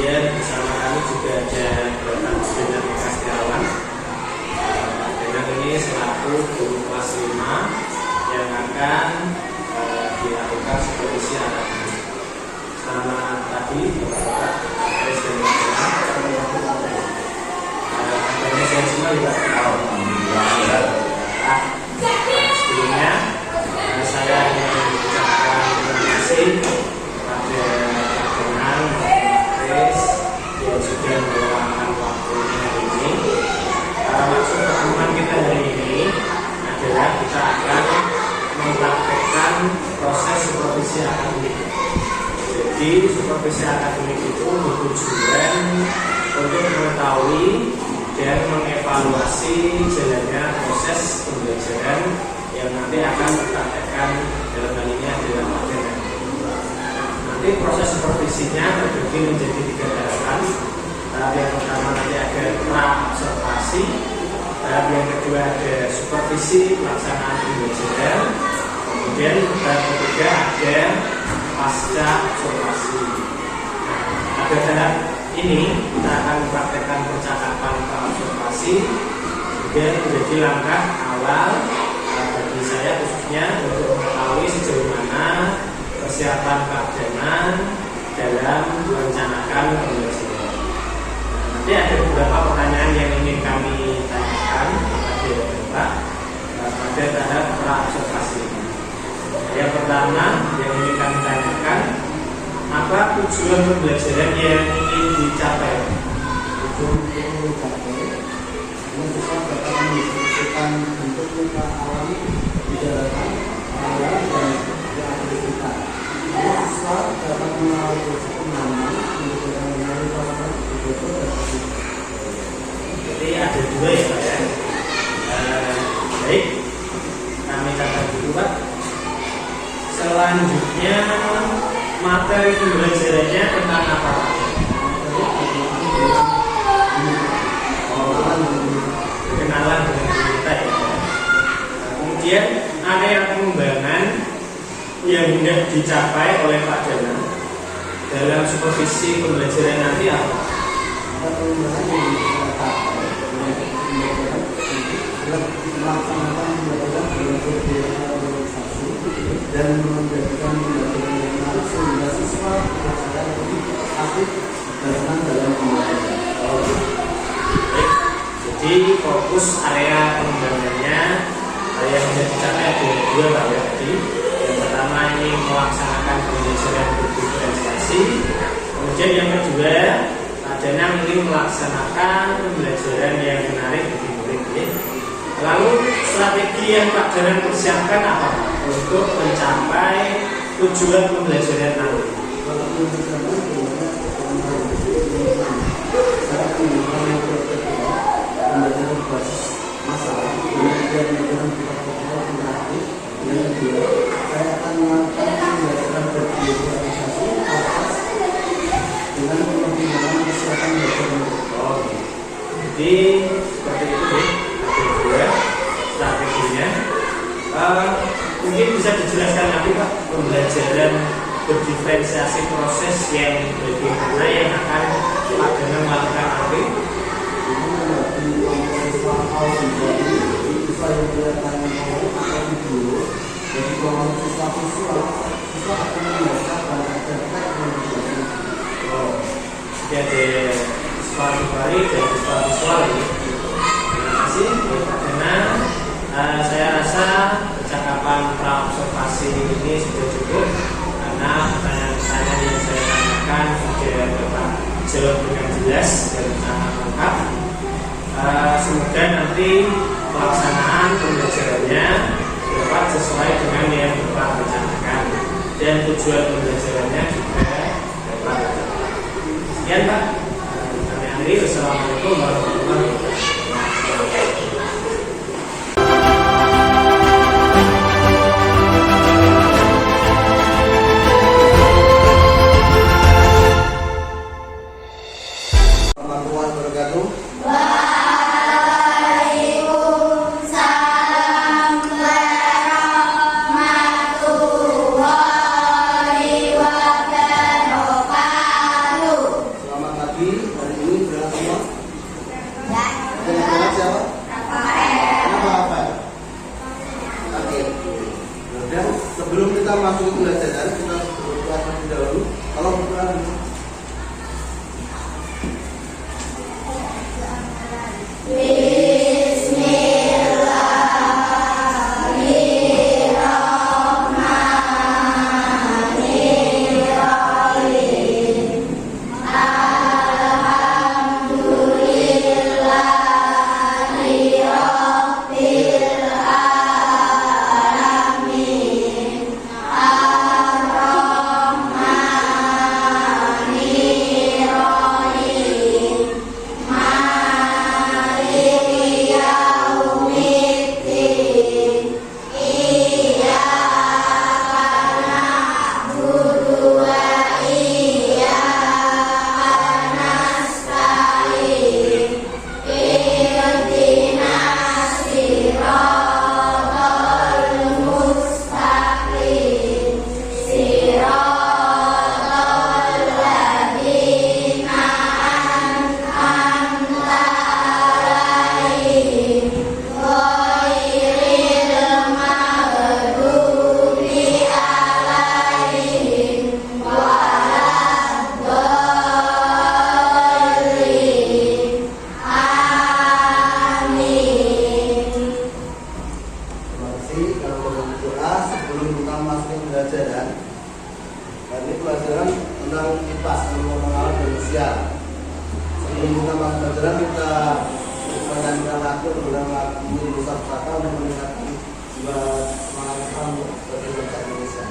Kemudian bersama kami juga ada Bapak Denang Kastiawan. Pak Denang ini selaku guru kelas 5 yang akan dilakukan supervisi akademik. Selamat pagi Bapak Aris dan Bapak. Kabarnya sehat semua ya Pak? Alhamdulillah. Sebelumnya saya ingin mengucapkan terima kasih kepada Pak Denang, Pak Aris yang sudah meluangkan waktunya hari ini. Maksud pertemuan kita hari ini adalah kita akan mempraktekkan proses supervisi akademik. Jadi supervisi akademik itu bertujuan untuk mengetahui dan mengevaluasi jalannya proses pembelajaran yang nanti akan dipraktekkan dalam hal ini adalah Pak Denang. Nanti proses supervisinya terbagi menjadi 3 tahapan. Tahap yang pertama nanti ada pra-observasi, tahap yang kedua ada supervisi pelaksanaan pembelajaran, kemudian tahap ketiga ada pasca observasi. Pada tahap ini kita akan mempraktekkan percakapan pra-observasi, kemudian menjadi langkah awal bagi saya khususnya untuk mengetahui sejauh mana persiapan Pak Denang dalam merencanakan pembelajaran. Nanti ada beberapa pertanyaan yang ingin kami tanyakan kepada Bapak pada tahap pra-observasi. Yang pertama yang ingin kami tanyakan, apa tujuan pembelajaran yang ingin dicapai? Tujuan yang dicapai yang bisa dapat mendiskusikan bentuk kita alami di dalam awal dan di kita. Siswa dapat mengenal prinsip pemahaman untuk mengenali proses betul dan Jadi ada 2 ya Pak ya. Baik, kami catat dulu Pak. Selanjutnya materi pembelajarannya tentang apa Pak? Kenalan dengan kita ya. Kemudian area pengembangan yang hendak dicapai oleh Pak Denang dalam supervisi pembelajaran nanti apa? pengembangan yang dicapai melaksanakan pembelajaran belajar organisasi dan menjadikan pembelajaran yang menarik sehingga siswa merasakan lebih aktif dan senang dalam pembelajaran. Jadi fokus area pengembangannya yang sudah dicapai ada 2 Pak ya tadi. Yang pertama ini melaksanakan pembelajaran berdiferensiasi. Kemudian yang kedua Pak Denang ingin melaksanakan pembelajaran yang menarik bagi murid. Lalu strategi yang Pak Denang persiapkan apa Pak untuk mencapai tujuan pembelajaran nanti? Pembelajaran berbasis masalah, kemudian pembelajaran berkelompok interaktif, dan kedua, saya akan melakukan pembelajaran berorganisasi atas dengan pertimbangan kesiapan belajar. Jadi seperti itu ada 2 strateginya. Mungkin bisa dijelaskan lagi Pak pembelajaran berdiferensiasi proses yang bagaimana yang akan Pak Denang lakukan nanti? Siswa awal menjadi siswa yang kelihatannya mau atau video. Jadi kalau siswa visual, siswa akan membaca pada efek yang dijelaskan. Jadi ada siswa visual dan siswa visual ini. Terima kasih Pak Denang. Saya rasa percakapan pra-observasi ini sudah cukup karena pertanyaan-pertanyaan yang saya tanyakan sudah Bapak jawab dengan jelas dan sangat lengkap. Semoga nanti pelaksanaan pembelajarannya dapat sesuai dengan yang Bapak rencanakan dan tujuan pembelajarannya juga dapat tercapai. Sekian Pak. Kami akhiri. Wassalamualaikum warahmatullahi wabarakatuh. Warahmatullahi wabarakatuh. Waalaikumsalam warahmatullahi wabarakatuh. menyanyikan lagu dalam lagu Indonesia Pusaka untuk meningkatkan jiwa semangat kamu bagi bangsa Indonesia.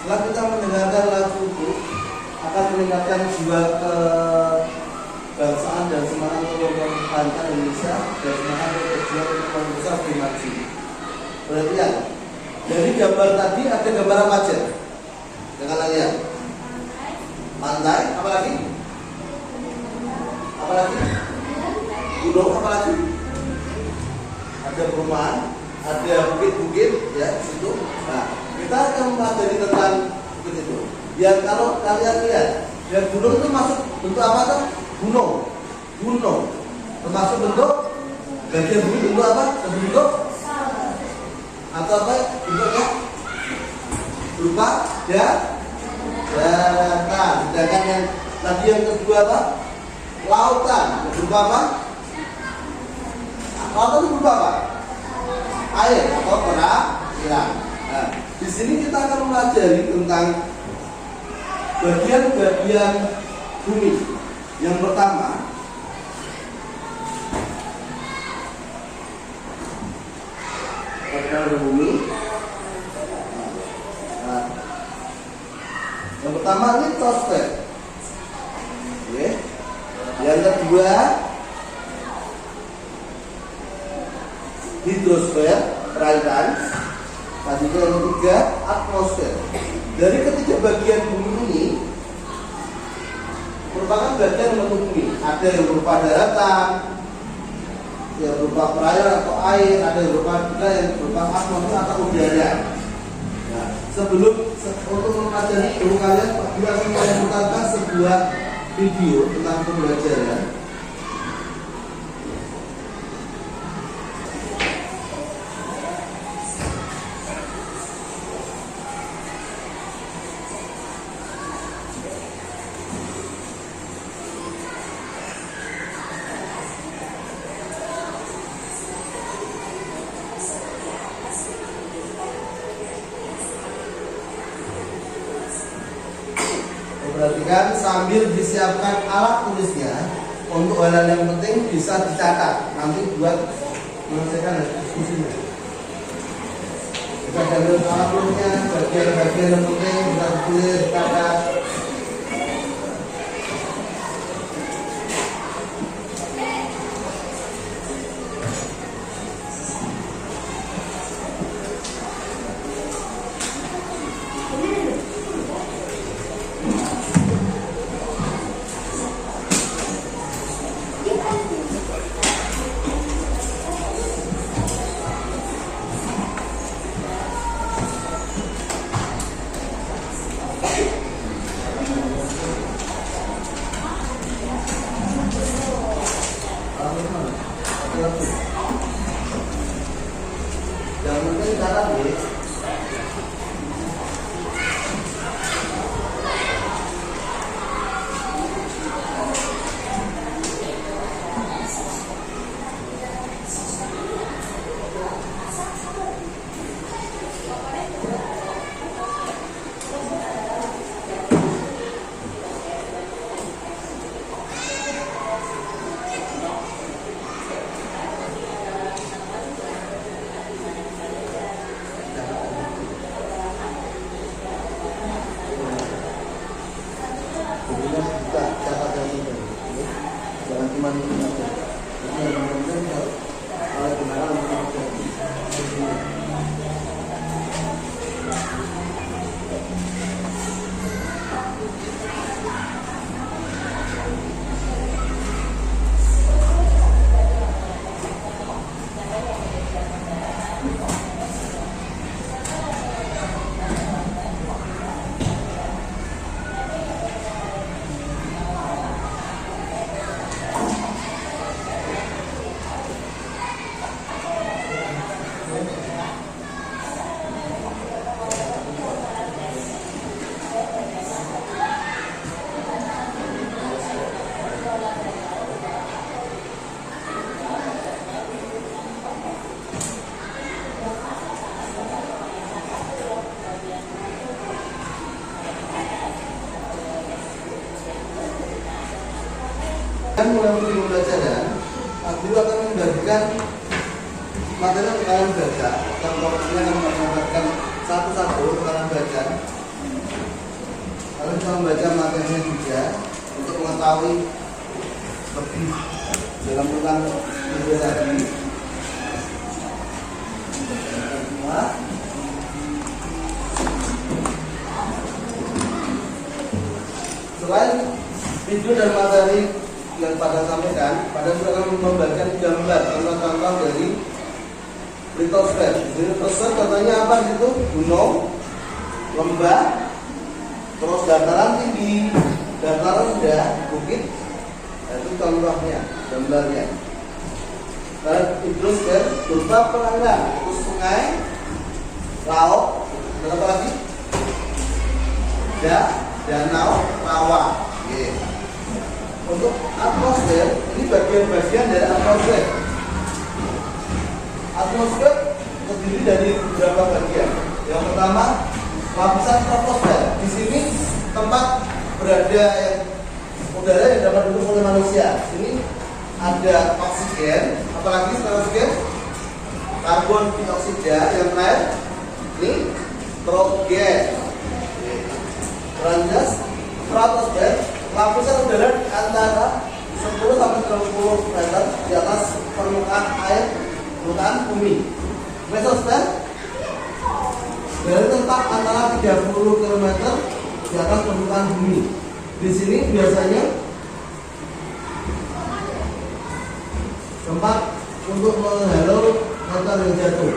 Setelah kita mendengarkan lagu itu akan meningkatkan jiwa kebangsaan dan semangat untuk mempertahankan Indonesia dan semangat untuk berjuang untuk Indonesia lebih maju. Perhatian, dari gambar tadi ada gambar apa aja? Jangan lihat. Pantai, apa lagi? Apa lagi? Gunung, apa lagi? Ada perumahan, ada bukit-bukit, ya di situ. Nah, kita akan mempelajari tentang bukit itu. Yang kalau kalian lihat, yang gunung itu masuk bentuk apa tuh? Gunung. Termasuk bentuk bagian bumi bentuk apa? Bentuk atau apa? Bentuknya berupa daratan. Sedangkan yang tadi yang kedua apa? Lautan. Berupa apa? Lautan itu berupa apa? Air atau perairan. Nah, di sini kita akan mempelajari tentang bagian-bagian bumi. Yang pertama, bagian bumi. Nah, yang pertama ini troposfer. Oke. Yang kedua, hidrosfer, perairan. Tadi yang ketiga, atmosfer. Dari ketiga bagian bumi ini merupakan bagian bentuk bumi. Ada yang berupa daratan, yang berupa perairan atau air, ada yang berupa juga yang berupa atmosfer atau udara. Nah, sebelum untuk mempelajari ilmu kalian, kita akan memutarkan sebuah video tentang pembelajaran. Perhatikan sambil disiapkan alat tulisnya untuk hal yang penting bisa dicatat nanti buat menyelesaikan diskusinya. Kita ambil alat tulisnya, bagian-bagian yang penting bisa ditulis, dicatat. teman saja. Jadi yang penting kalau gimana untuk jadi mulai pembelajaran, guru akan membagikan materi untuk kalian baca. Contohnya akan mendapatkan satu-satu untuk kalian baca. Kalian bisa membaca materinya juga untuk mengetahui lebih dalam tentang video tadi. Selain video dan materi yang pada sampaikan, pada juga akan membagikan gambar contoh-contoh dari litosfer. Jadi litosfer contohnya apa itu? Gunung, lembah, terus dataran tinggi, dataran rendah, bukit. Itu contohnya, gambarnya. Dan hidrosfer berupa perairan, itu sungai, laut, dan apa lagi? Danau, rawa. Untuk atmosfer, ini bagian-bagian dari atmosfer. Atmosfer terdiri dari beberapa bagian. Yang pertama, lapisan troposfer. Di sini tempat berada yang udara yang dapat didukung oleh manusia. Ini ada oksigen, apalagi selain oksigen, karbon dioksida yang lain, nitrogen. Lanjut, stratosfer, lapisan udara di antara 10 sampai 20 meter di atas permukaan air, permukaan bumi. Mesosfer dari tempat antara 30 km di atas permukaan bumi. Di sini biasanya tempat untuk menghalau meteor yang jatuh.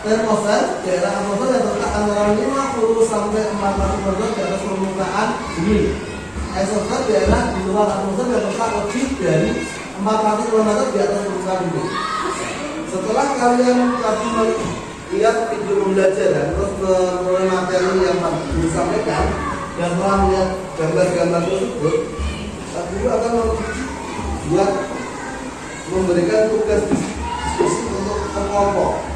Termosfer, daerah atmosfer yang terletak antara 50 sampai 400 meter di atas permukaan bumi. Exosfer, daerah di luar atmosfer yang terletak lebih dari 400 km di atas permukaan bumi. Setelah kalian tadi melihat video pembelajaran, terus mengenai materi yang disampaikan dan telah melihat gambar-gambar tersebut, guru akan memberikan tugas diskusi untuk kelompok.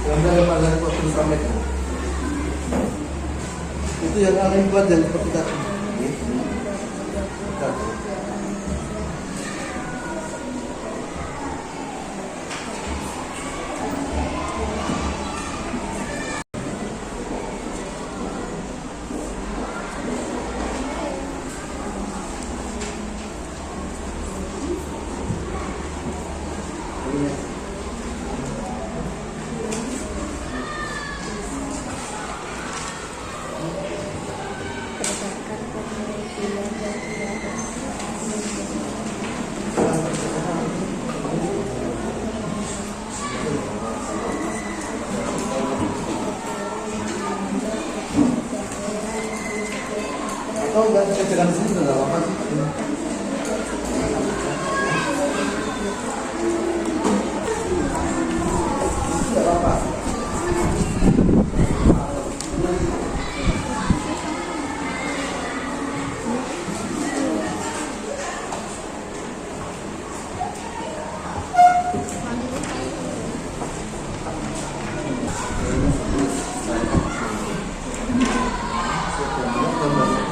Gambar yang pada waktu disampaikan itu yang kalian buat dan seperti tadi. Atau enggak saya jalan sini juga nggak apa-apa sih. Nggak apa-apa. Saya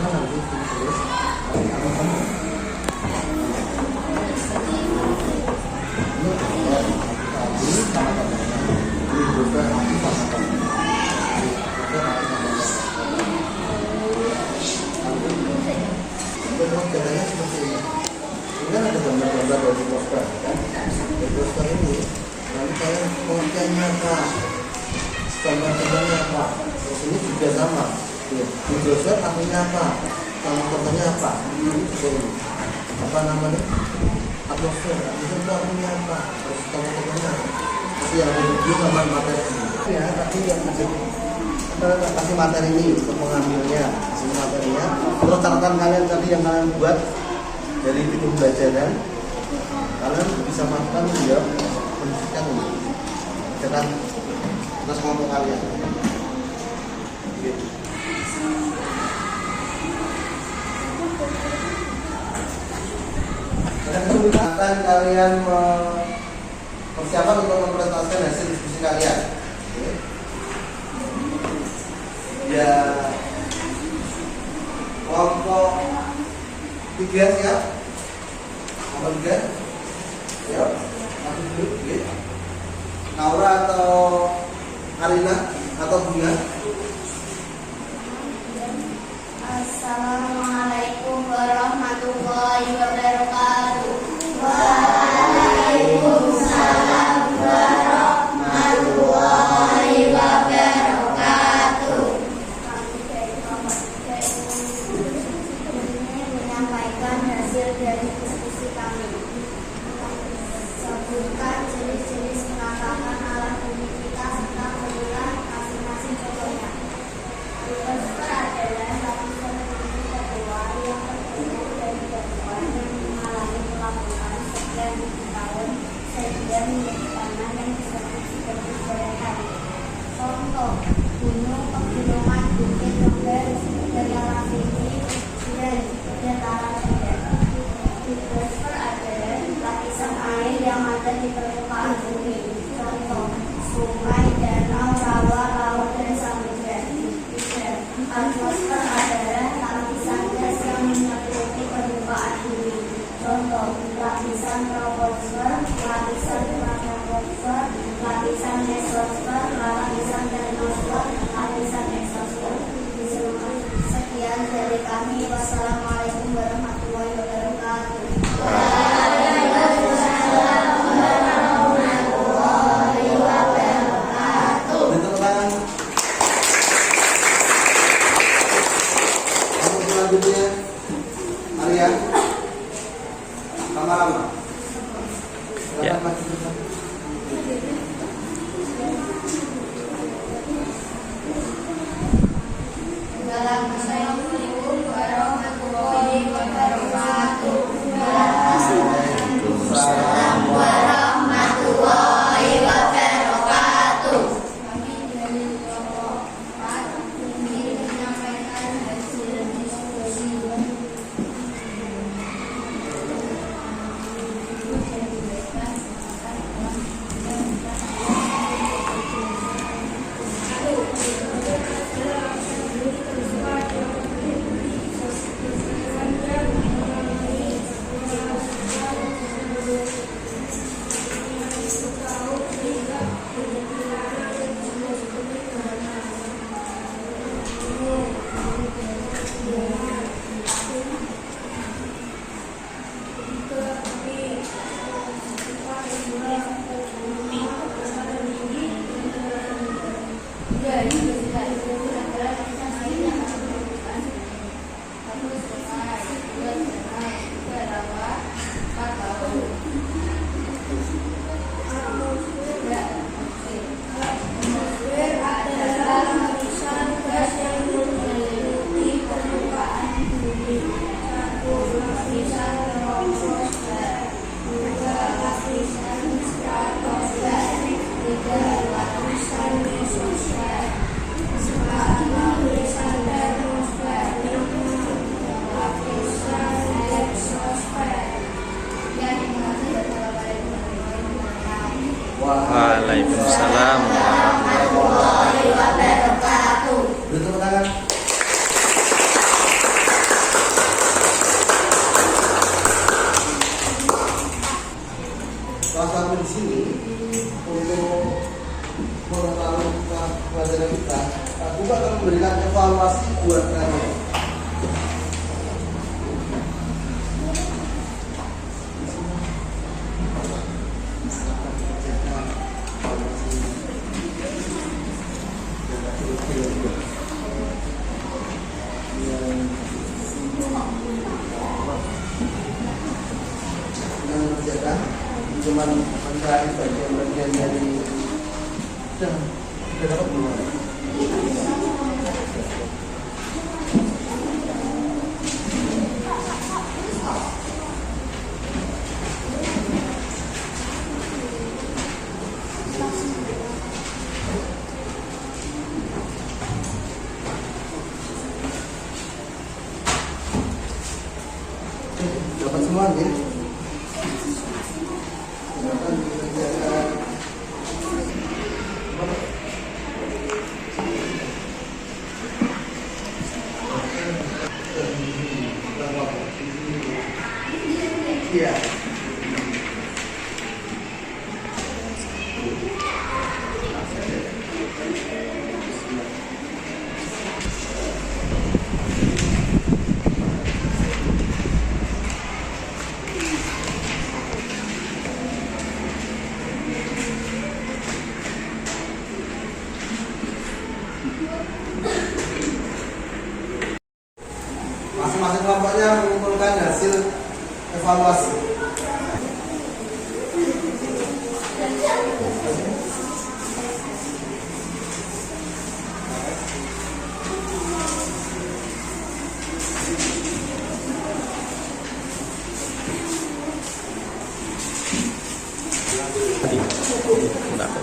juga sama. Hidrosfer artinya apa? Nama tokohnya apa? Apa namanya? Atmosfer. Atmosfer itu artinya apa? Terus nama tokohnya masih yang review sama materi. Ya, tapi yang kasih materi ini untuk mengambilnya, kasih materinya. Terus catatan kalian tadi yang kalian buat dari video pembelajaran, kalian bisa melakukan ya menunjukkan ini. Dengan tugas kelompok kalian. Gitu. Kesulitan kalian persiapan untuk mempresentasikan hasil diskusi kalian. Oke. Ya, kelompok 3 siap? Kelompok 3? Siap? Masuk dulu, gitu. Naura atau Arina atau Bunga? Assalamualaikum warahmatullahi wabarakatuh. Waalaikumsalam warahmatullahi wabarakatuh. Kami dari kelompok 3 ini menyampaikan hasil dari diskusi kami. Sebutkan jenis-jenis penampakan alat bumi kita serta pemilah masing-masing contohnya. Hidrosfer adalah lapisan bumi kedua yang terbentuk dari batuan yang mengalami pelapukan sekian ribu tahun sehingga menjadi tanah yang disebut sebagai goresan. Contoh: gunung, pegunungan, bukit, lembah, daya lavini, dan dataran rendah. Hidrosfer adalah lapisan air yang ada di permukaan bumi. Contoh: sungai, danau, rawa, laut, dan samudra. Atmosfer adalah lapisan gas yang menyelimuti permukaan bumi. Contoh: lapisan troposfer, lapisan stratosfer, lapisan mesosfer, lapisan termosfer, lapisan eksosfer. Sekian dari kami. Wassalamualaikum warahmatullahi wabarakatuh. Selanjutnya Arya Rama-Rama. Ya. Assalamualaikum warahmatullahi wabarakatuh. Waalaikumsalam Warahmatullahi wabarakatuh. Kami dari kelompok 4 ingin menyampaikan hasil diskusi. Waalaikumsalam Warahmatullahi wabarakatuh. Tepuk tangan. Salah satu di sini untuk mengetahui pelajaran kita, aku akan memberikan evaluasi buat kalian. mencari bagian-bagian dari sudah dapat belum? Dapat semua nih. Iya. Masing-masing kelompoknya mengumpulkan hasil evaluasi. Tadi. Enggak.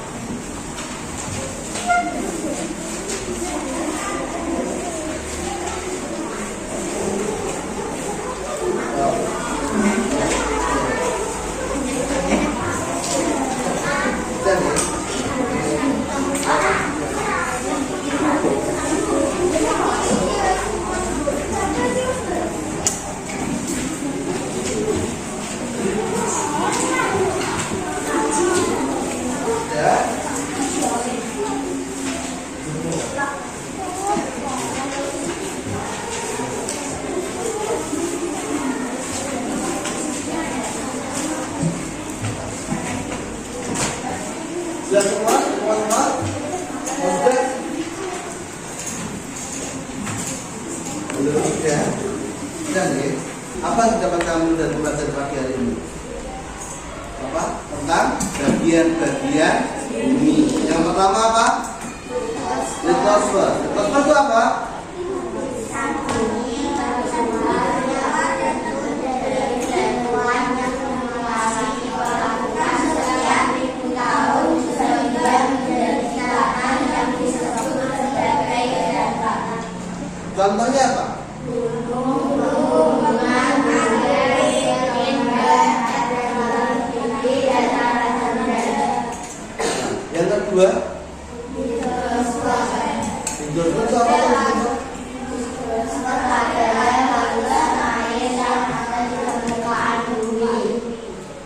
Sudah semua? Semua? Sudah? Belum ya? Sudah nih. Apa yang dapat kamu dari pelajaran pagi hari ini? Apa? Tentang bagian-bagian bumi. Yang pertama apa? Litosfer. Litosfer itu apa? Contohnya apa? Yang kedua, hidrosfer itu apa?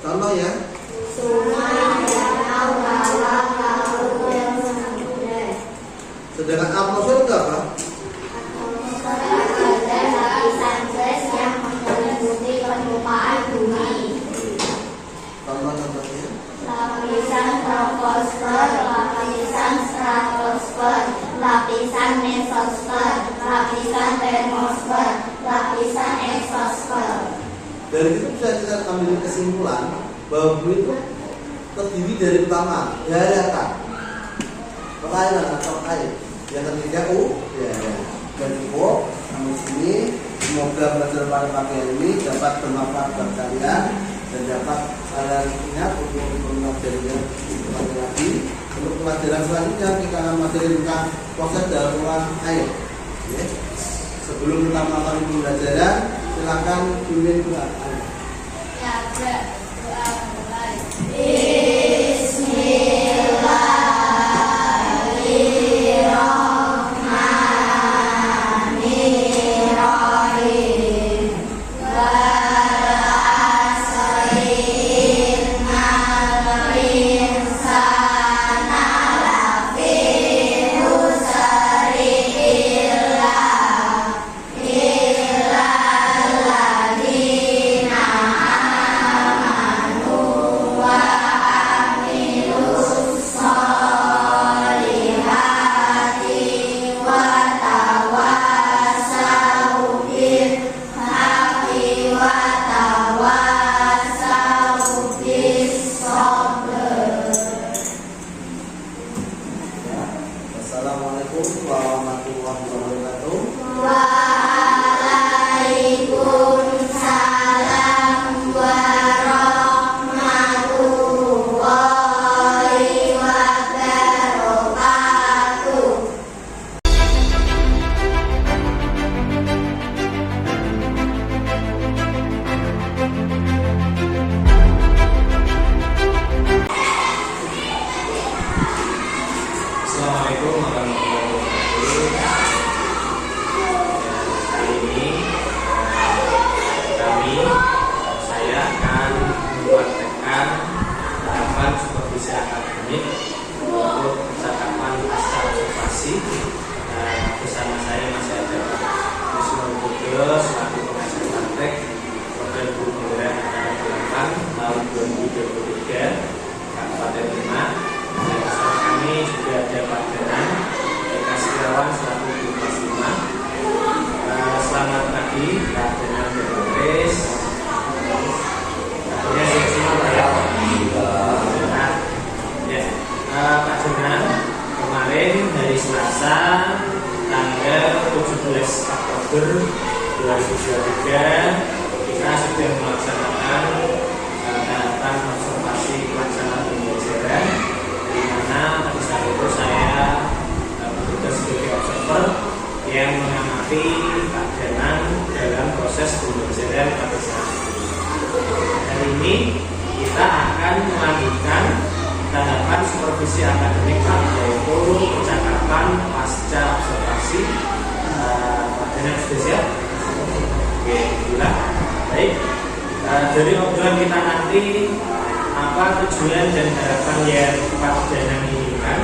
Contoh ya. Sedangkan atmosfer itu apa? Contoh-contohnya. Lapisan troposfer, lapisan stratosfer, lapisan mesosfer, lapisan termosfer, lapisan eksosfer. Dari itu bisa kita ambil kesimpulan bahwa bumi itu terdiri dari pertama daratan, perairan atau air. Yang ketiga ya. Dan info sampai sini. Semoga pelajaran pada pagi hari ini dapat bermanfaat buat kalian dan dapat kalian ingat untuk mempelajarinya lagi. Untuk pelajaran selanjutnya kita akan mempelajari tentang proses daur ulang air. Ya. Sebelum kita melakukan pembelajaran, silakan pimpin doa. Ya, doa mulai. Wa 17 Oktober 2023 kita sudah melaksanakan tahapan observasi pelaksanaan pembelajaran, di mana pada saat itu saya bertugas sebagai observer yang mengamati keadaan dalam proses pembelajaran pada saat itu. Hari ini kita akan melanjutkan tahapan supervisi akademik, yaitu percakapan pasca observasi. Keadaan sudah siap? Oke, gila. Baik. Dari obrolan kita nanti, apa tujuan dan harapan yang Pak Danang inginkan?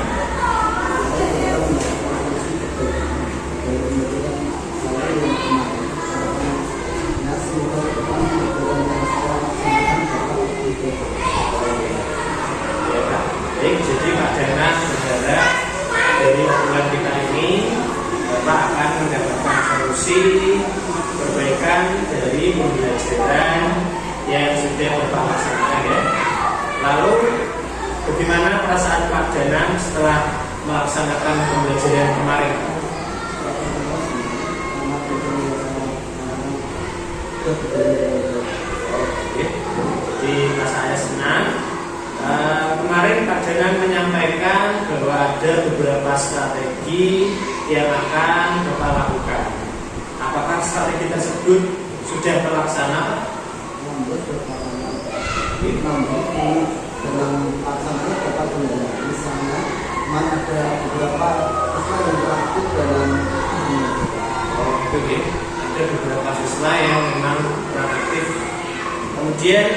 Baik, jadi Pak Danang berharap dari obrolan kita ini Bapak akan mendapatkan solusi perbaikan dari pembelajaran yang sudah Bapak laksanakan ya. Lalu bagaimana perasaan Pak Danang setelah melaksanakan pembelajaran kemarin? Oke, jadi saya senang. Kemarin Pak Danang menyampaikan bahwa ada beberapa strategi yang akan Bapak lakukan. Apakah strategi tersebut sudah terlaksana? Dalam pelaksanaan dapat kendala, misalnya ada beberapa siswa yang praktik dalam ada beberapa siswa yang memang praktik. Kemudian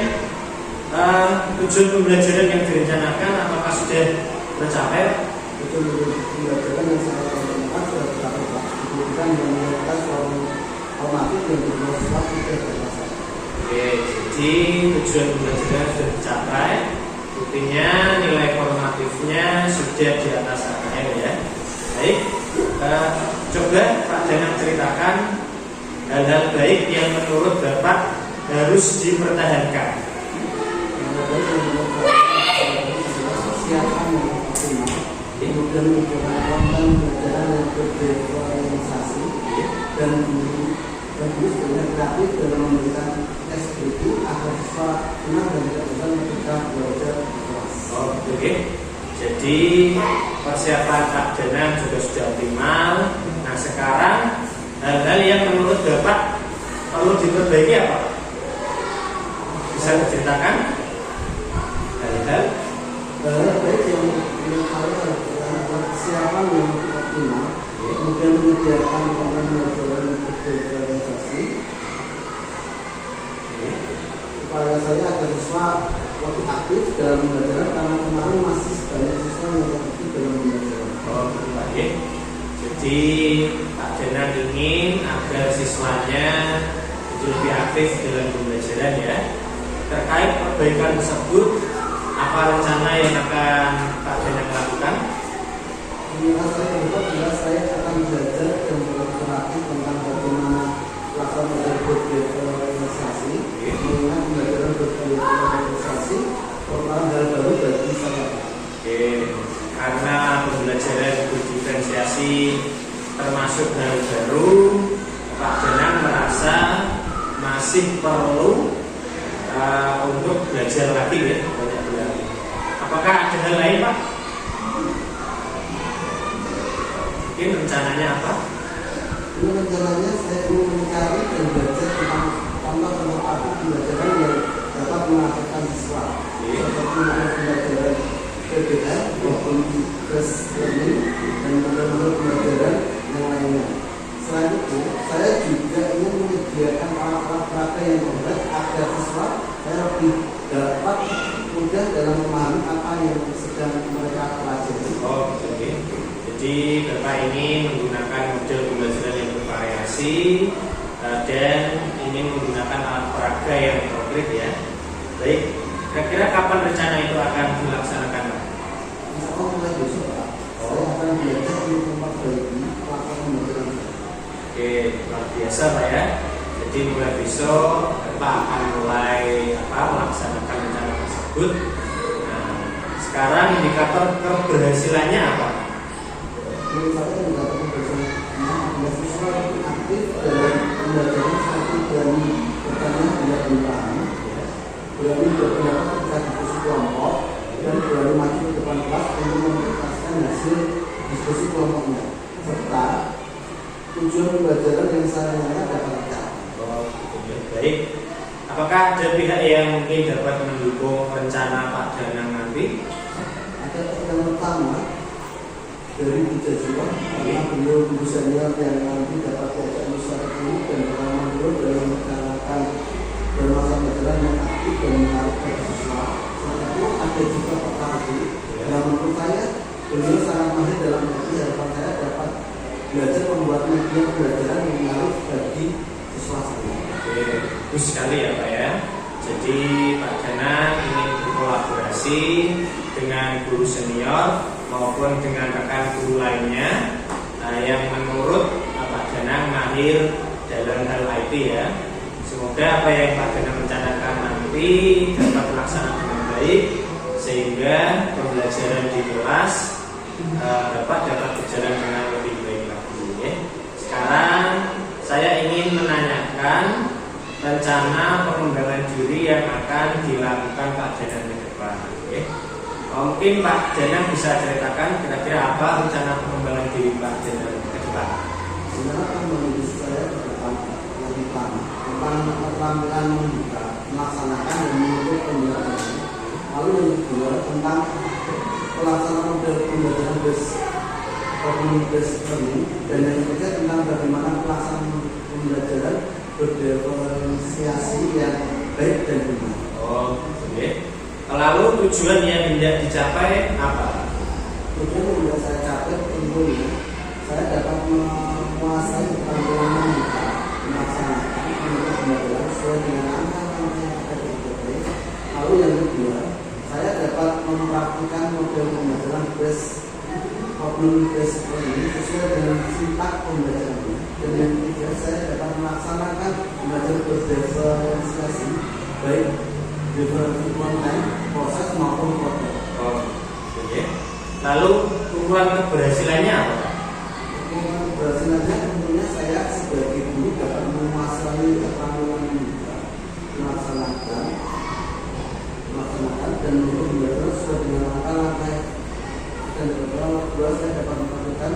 tujuan pembelajaran yang direncanakan apakah sudah tercapai? itu pembelajaran yang saya lakukan sudah tercapai, bukan menyebutkan formatif yang bersifat tidak terlaksana. Oke, jadi tujuan pembelajaran sudah tercapai, buktinya nilai formatifnya sudah di atas AKM ya. Baik, coba Pak Danang ceritakan hal-hal baik yang menurut Bapak harus dipertahankan. Siapkan yang optimal, kemudian menjalankan konten pembelajaran yang berdiferensiasi dan guru sebenarnya kreatif dalam memberikan SPP agar siswa tenang dan tidak bosan ketika belajar di kelas. Oke, jadi persiapan Pak Danang juga sudah optimal. Nah sekarang hal-hal yang menurut Bapak perlu diperbaiki apa? Bisa diceritakan hal-hal baik yang menurut adalah kesiapan yang optimal, kemudian menyediakan konten pembelajaran yang berdiferensiasi supaya saya agar siswa lebih aktif dalam pembelajaran, karena kemarin masih banyak siswa yang aktif dalam pembelajaran. Baik. Jadi Pak Danang ingin agar siswanya itu lebih aktif dalam pembelajaran ya. Terkait perbaikan tersebut, apa rencana yang akan Pak Danang lakukan? Menurut saya kedepan adalah saya akan belajar dan berlatih tentang bagaimana pelaksanaan berdiferensiasi, mengingat pembelajaran berdiferensiasi merupakan hal baru bagi saya. Oke, karena pembelajaran berdiferensiasi termasuk hal baru, Pak Danang merasa masih perlu untuk belajar lagi ya, banyak lagi. Apakah ada hal lain Pak? Mungkin rencananya apa? Ini rencananya saya ingin mencari dan belajar tentang contoh praktik pembelajaran yang dapat mengaktifkan siswa, seperti pembelajaran PBL maupun press learning dan model-model pembelajaran yang lainnya. Selain itu, saya juga ingin menyediakan alat-alat praktek yang mudah agar siswa saya lebih dapat mudah dalam memahami apa yang sedang mereka pelajari. Oke. Jadi Bapak ini menggunakan model pembelajaran yang bervariasi dan ingin menggunakan alat peraga yang konkret ya. Baik, kira-kira kapan rencana itu akan dilaksanakan Pak? Insya Allah mulai besok Pak, saya akan belajar di tempat baik ini pelaksanaan pembelajaran. Oke, luar biasa Pak ya. Jadi mulai besok Bapak akan mulai melaksanakan rencana tersebut. Nah, sekarang indikator keberhasilannya apa? Menurut saya indikator keberhasilannya adalah siswa aktif dalam pembelajaran seperti berani bertanya bila berpaham, berani berpendapat ketika diskusi kelompok, dan berani maju ke depan kelas untuk memperlihatkan hasil diskusi kelompoknya, serta tujuan pembelajaran yang seharusnya dapat tercapai. Oh, baik. Apakah ada pihak yang mungkin dapat mendukung rencana Pak Danang nanti? Ada yang pertama dari tiga jiwa, karena beliau guru senior yang nanti dapat diajak secara ini dan pengalaman beliau dalam merencanakan dan masa pelajaran yang aktif dan menarik bagi siswa. Selain itu ada juga Pak Tardi, yang menurut saya beliau sangat mahir dalam arti harapan saya dapat belajar membuat media pembelajaran yang menarik bagi siswa saya. Oke, bagus sekali ya Pak ya. Jadi Pak Danang ingin berkolaborasi dengan guru senior maupun dengan rekan guru lainnya yang menurut Pak Danang mahir dalam hal IT ya. Semoga apa yang Pak Danang rencanakan nanti dapat terlaksana dengan baik sehingga pembelajaran di kelas dapat berjalan dengan lebih baik lagi ya. Sekarang saya ingin menanyakan rencana pengembangan diri yang akan dilakukan Pak Danang ke depan. Okay. Mungkin Pak Danang bisa ceritakan kira-kira apa rencana pengembangan diri Pak Danang ke depan. Sebenarnya pengembangan saya ke depan yang pertama tentang keterampilan membuka, melaksanakan dan menuntut pembelajaran. Lalu yang kedua tentang pelaksanaan model pembelajaran based learning, dan yang ketiga tentang bagaimana pelaksanaan pembelajaran berdiferensiasi yang baik dan benar. Oh, oke. Lalu tujuan yang hendak dicapai apa? Tujuan yang hendak saya capai tentunya saya dapat menguasai keterampilan membuka, melaksanakan pembelajaran sesuai dengan angka-angka yang ada di IPB. Lalu yang kedua, saya dapat mempraktikkan model pembelajaran based learning sesuai dengan sintak pembelajarannya. Dan yang ketiga, saya dapat melaksanakan belajar berdiferensiasi baik different konten, proses maupun produk. Oh, oke. Lalu ukuran keberhasilannya apa? Ukuran keberhasilannya tentunya saya sebagai guru dapat menguasai keterampilan membuka, melaksanakan dan untuk belajar sesuai dengan langkah-langkah, dan kedua saya dapat melakukan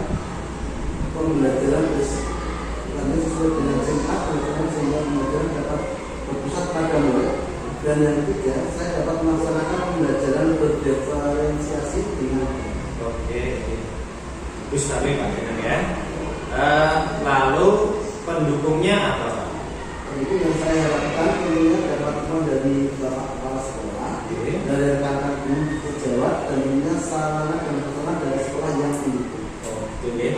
pembelajaran sesuai dengan sintak sehingga pembelajaran dapat berpusat pada murid. Dan yang ketiga, saya dapat melaksanakan pembelajaran berdiferensiasi dengan Oke, bagus sekali Pak Danang ya. Lalu pendukungnya apa Pak? itu yang saya harapkan tentunya dapat dari Bapak Kepala Sekolah, dari rekan-rekan guru sejawat, dan tentunya sarana dan prasarana dari sekolah yang mendukung. Oke.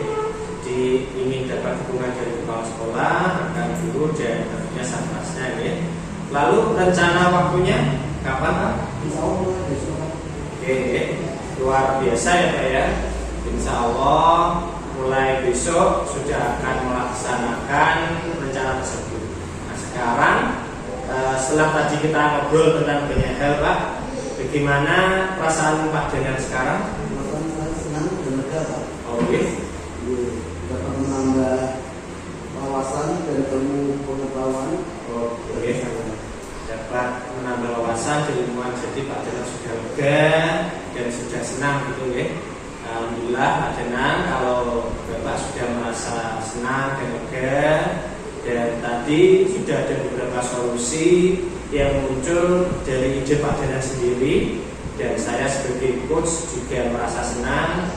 Jadi ingin dapat dukungan dari kepala sekolah, rekan guru dan tentunya satgasnya ya. Lalu rencana waktunya kapan Pak? Insya Allah besok. Oke, luar biasa ya Pak ya. Insya Allah mulai besok sudah akan melaksanakan rencana tersebut. Nah sekarang setelah tadi kita ngobrol tentang banyak hal Pak, bagaimana perasaan Pak Danang sekarang? Perasaan saya senang dan lega Pak. Oke. Dapat menambah wawasan dan ilmu pengetahuan. Oke. Dapat menambah wawasan dan ilmuwan, jadi Pak Danang sudah lega dan sudah senang gitu ya. Alhamdulillah Pak Danang kalau Bapak sudah merasa senang dan lega, dan tadi sudah ada beberapa solusi yang muncul dari ide Pak Danang sendiri, dan saya sebagai coach juga merasa senang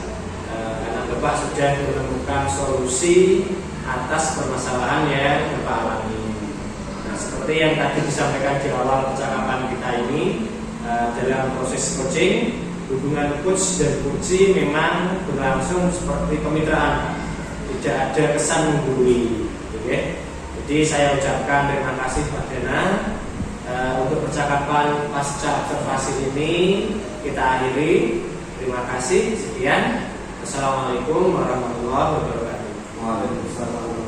karena Bapak sudah menemukan solusi atas permasalahan yang Bapak alami. Nah, seperti yang tadi disampaikan di awal percakapan kita ini, dalam proses coaching, hubungan coach dan coachee memang berlangsung seperti kemitraan, tidak ada kesan menggurui. Okay? Jadi saya ucapkan terima kasih Pak Danang. Untuk percakapan pasca observasi ini kita akhiri. Terima kasih. Sekian. Assalamualaikum warahmatullahi wabarakatuh. Waalaikumsalam.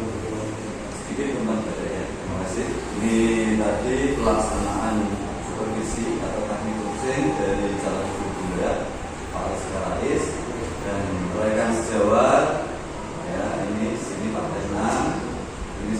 Sedikit tentang ya. Terima kasih. Ini tadi pelaksanaan supervisi atau teknik coaching dari salah satu bunda Pak Rais dan rekan sejawat. Ya, ini sini Pak Danang. Ini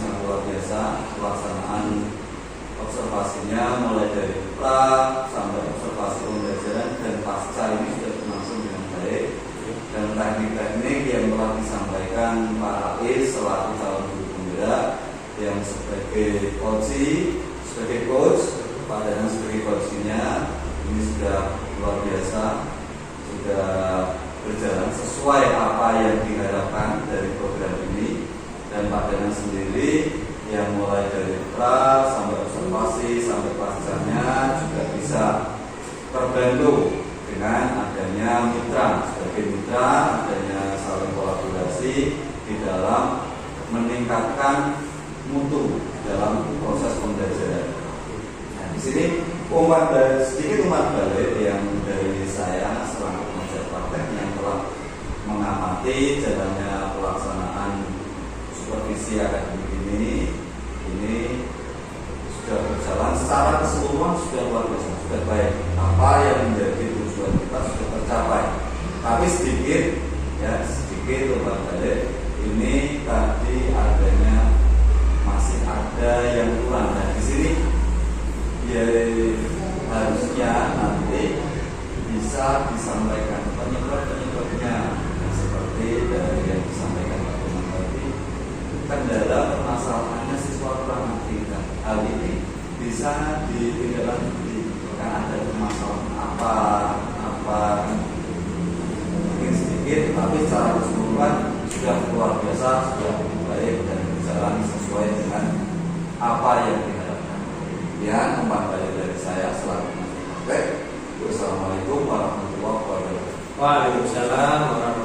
sebagai coach, Pak Danang sebagai coachnya ini sudah luar biasa, sudah berjalan sesuai apa yang diharapkan dari program ini. Dan Pak Danang sendiri yang mulai dari pra sampai observasi sampai pelaksananya juga bisa terbantu dengan adanya mitra, sebagai mitra adanya saling kolaborasi di dalam meningkatkan mutu dalam proses pembelajaran. Nah, di sini sedikit umpan balik yang dari saya selaku pengajar praktek yang telah mengamati jalannya pelaksanaan supervisi akademik ini sudah berjalan secara keseluruhan, sudah luar biasa, sudah baik. Apa yang menjadi tujuan kita sudah tercapai. Tapi sedikit umpan balik ini tadi adanya masih ada yang kurang. Nah, di sini ya harusnya nanti bisa disampaikan penyebab-penyebabnya seperti dari yang disampaikan Pak Teman tadi. Kendala permasalahannya siswa kurang ngerti. Hal ini bisa ditindaklanjuti karena ada permasalahan apa mungkin sedikit, tapi secara keseluruhan sudah luar biasa, sudah baik dan berjalan sesuai dengan apa yang diharapkan. Ya, umpan balik dari saya selaku pengajar praktek. Wassalamualaikum warahmatullahi wabarakatuh. Waalaikumsalam warahmatullahi wabarakatuh.